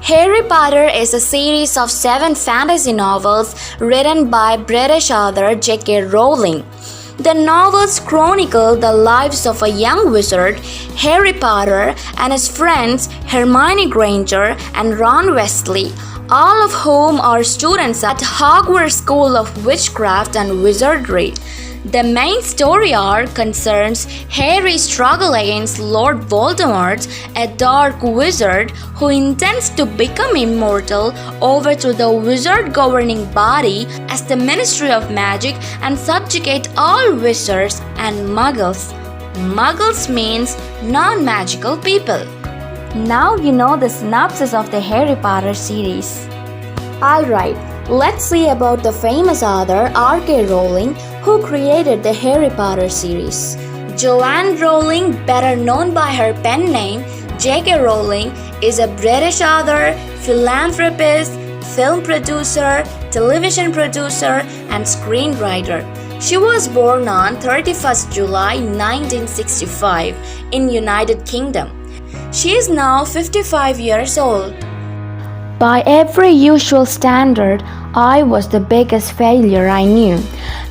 Harry Potter is a series of 7 fantasy novels written by British author JK Rowling. The novels chronicle the lives of a young wizard, Harry Potter, and his friends Hermione Granger and Ron Weasley, all of whom are students at Hogwarts School of Witchcraft and Wizardry. The main story arc concerns Harry's struggle against Lord Voldemort, a dark wizard who intends to become immortal, overthrow the wizard governing body as the Ministry of Magic, and subjugate all wizards and muggles. Muggles means non-magical people. Now you know the synopsis of the Harry Potter series. Alright, let's see about the famous author R.K. Rowling, who created the Harry Potter series. Joanne Rowling, better known by her pen name J.K. Rowling, is a British author, philanthropist, film producer, television producer, and screenwriter. She was born on 31st July 1965 in United Kingdom. She is now 55 years old. By every usual standard, I was the biggest failure I knew.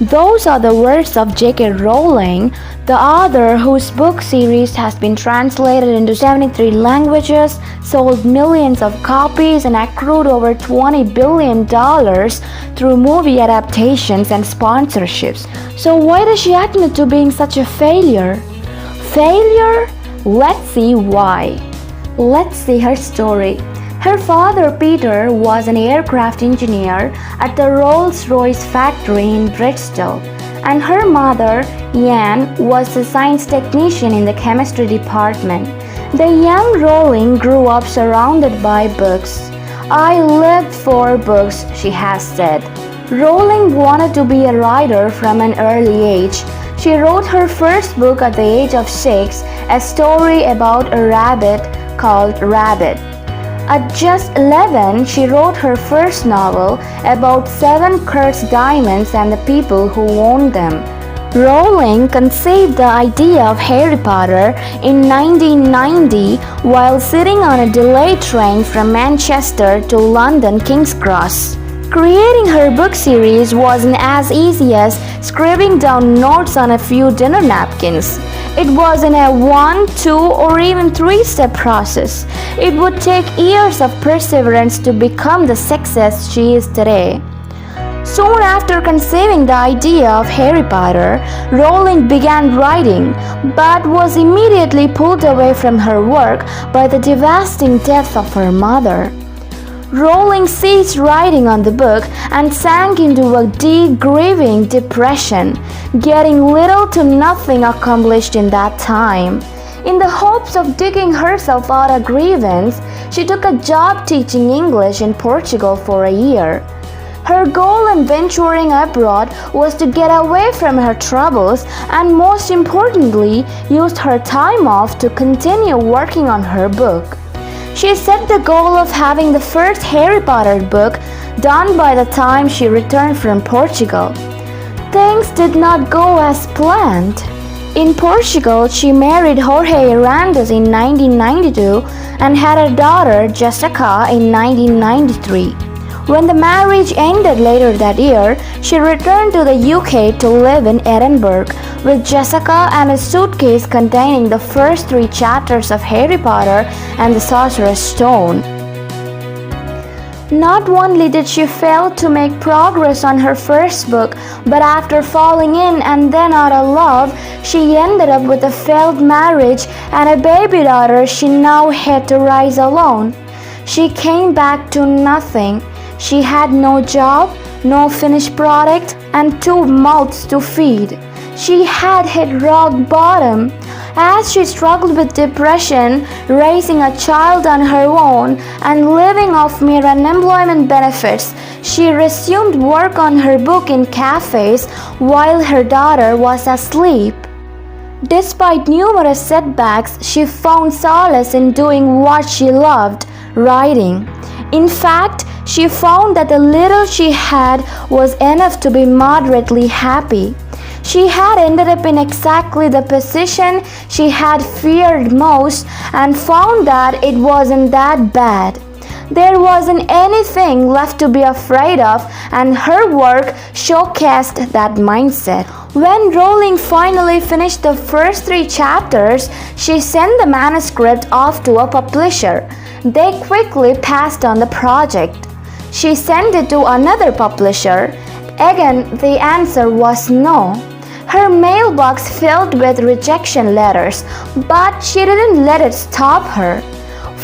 Those are the words of J.K. Rowling, the author whose book series has been translated into 73 languages, sold millions of copies, and accrued over $20 billion through movie adaptations and sponsorships. So why does she admit to being such a failure? Failure? Let's see why. Let's see her story. Her father, Peter, was an aircraft engineer at the Rolls-Royce factory in Bristol, and her mother, Anne, was a science technician in the chemistry department. The young Rowling grew up surrounded by books. "I lived for books," she has said. Rowling wanted to be a writer from an early age. She wrote her first book at the age of 6, a story about a rabbit called Rabbit. At just 11, she wrote her first novel about 7 cursed diamonds and the people who owned them. Rowling conceived the idea of Harry Potter in 1990 while sitting on a delayed train from Manchester to London King's Cross. Creating her book series wasn't as easy as scribbling down notes on a few dinner napkins. It wasn't a 1, 2, or even 3-step process. It would take years of perseverance to become the success she is today. Soon after conceiving the idea of Harry Potter, Rowling began writing, but was immediately pulled away from her work by the devastating death of her mother. Rowling ceased writing on the book and sank into a deep grieving depression, getting little to nothing accomplished in that time. In the hopes of digging herself out of grievance, she took a job teaching English in Portugal for a year. Her goal in venturing abroad was to get away from her troubles and, most importantly, used her time off to continue working on her book. She set the goal of having the first Harry Potter book done by the time she returned from Portugal. Things did not go as planned. In Portugal, she married Jorge Arandas in 1992 and had a daughter, Jessica, in 1993. When the marriage ended later that year, she returned to the UK to live in Edinburgh with Jessica and a suitcase containing the first 3 chapters of Harry Potter and the Sorcerer's Stone. Not only did she fail to make progress on her first book, but after falling in and then out of love, she ended up with a failed marriage and a baby daughter she now had to raise alone. She came back to nothing. She had no job, no finished product, and 2 mouths to feed. She had hit rock bottom. As she struggled with depression, raising a child on her own, and living off mere unemployment benefits, she resumed work on her book in cafes while her daughter was asleep. Despite numerous setbacks, she found solace in doing what she loved, writing. In fact, she found that the little she had was enough to be moderately happy. She had ended up in exactly the position she had feared most and found that it wasn't that bad. There wasn't anything left to be afraid of, and her work showcased that mindset. When Rowling finally finished the first 3 chapters, she sent the manuscript off to a publisher. They quickly passed on the project. She sent it to another publisher. Again, the answer was no. Her mailbox filled with rejection letters, but she didn't let it stop her.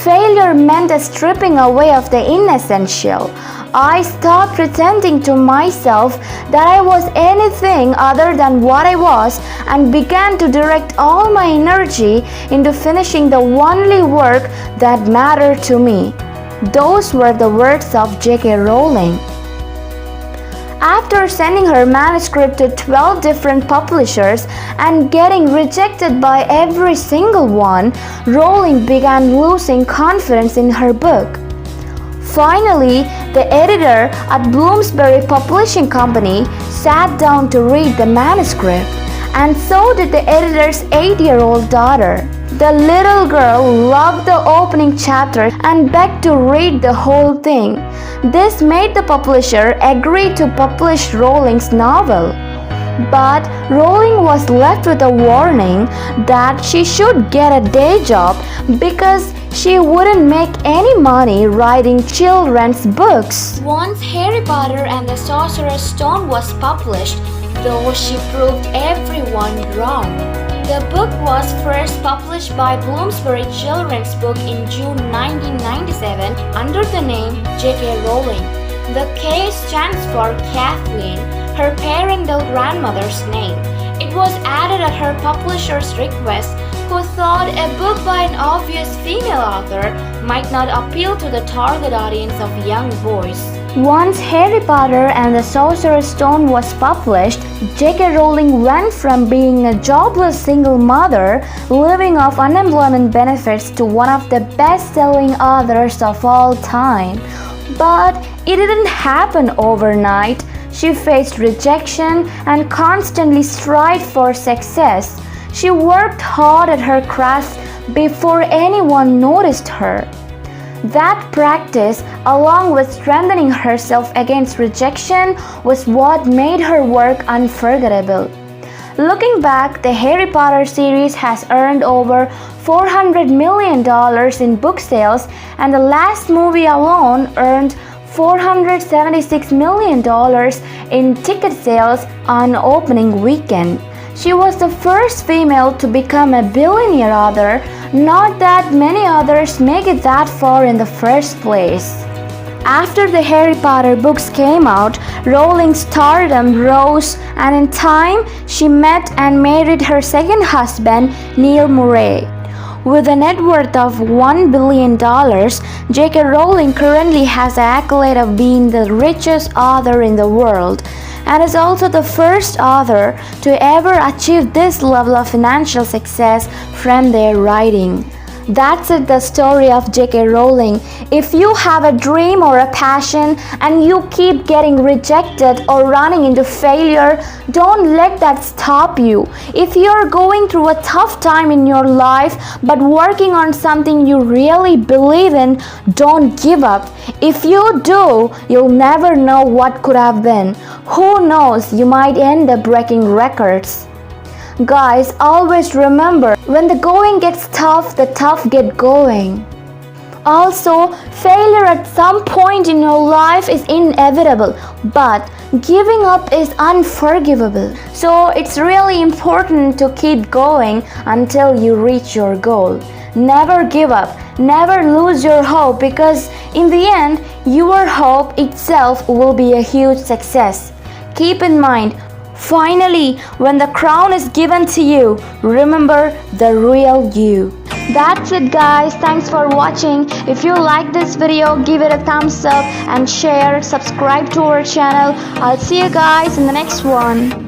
Failure meant a stripping away of the inessential. I stopped pretending to myself that I was anything other than what I was and began to direct all my energy into finishing the only work that mattered to me. Those were the words of JK Rowling. After sending her manuscript to 12 different publishers and getting rejected by every single one, Rowling began losing confidence in her book. Finally, the editor at Bloomsbury Publishing Company sat down to read the manuscript, and so did the editor's 8-year-old daughter. The little girl loved the opening chapter and begged to read the whole thing. This made the publisher agree to publish Rowling's novel. But Rowling was left with a warning that she should get a day job because she wouldn't make any money writing children's books. Once Harry Potter and the Sorcerer's Stone was published, though she proved everyone wrong. The book was first published by Bloomsbury Children's Book in June 1997 under the name JK Rowling. The K stands for Kathleen, her parental grandmother's name. It was added at her publisher's request, who thought a book by an obvious female author might not appeal to the target audience of young boys. Once Harry Potter and the Sorcerer's Stone was published, JK Rowling went from being a jobless single mother living off unemployment benefits to one of the best-selling authors of all time. But it didn't happen overnight. She faced rejection and constantly strived for success. She worked hard at her craft before anyone noticed her. That practice, along with strengthening herself against rejection, was what made her work unforgettable. Looking back, the Harry Potter series has earned over $400 million in book sales, and the last movie alone earned $476 million in ticket sales on opening weekend. She was the first female to become a billionaire author. Not that many others make it that far in the first place. After the Harry Potter books came out, Rowling's stardom rose, and in time, she met and married her second husband, Neil Murray. With a net worth of $1 billion, JK Rowling currently has the accolade of being the richest author in the world, and is also the first author to ever achieve this level of financial success from their writing. That's it, the story of JK Rowling. If you have a dream or a passion and you keep getting rejected or running into failure, don't let that stop you. If you're going through a tough time in your life but working on something you really believe in, don't give up. If you do, you'll never know what could have been. Who knows, you might end up breaking records. Guys, always remember, when the going gets tough, the tough get going. Also, failure at some point in your life is inevitable, but giving up is unforgivable. So it's really important to keep going until you reach your goal. Never give up, never lose your hope, because in the end, your hope itself will be a huge success. Keep in mind, finally, when the crown is given to you, remember the real you. That's it, guys. Thanks for watching. If you like this video, give it a thumbs up and share, subscribe to our channel. I'll see you guys in the next one.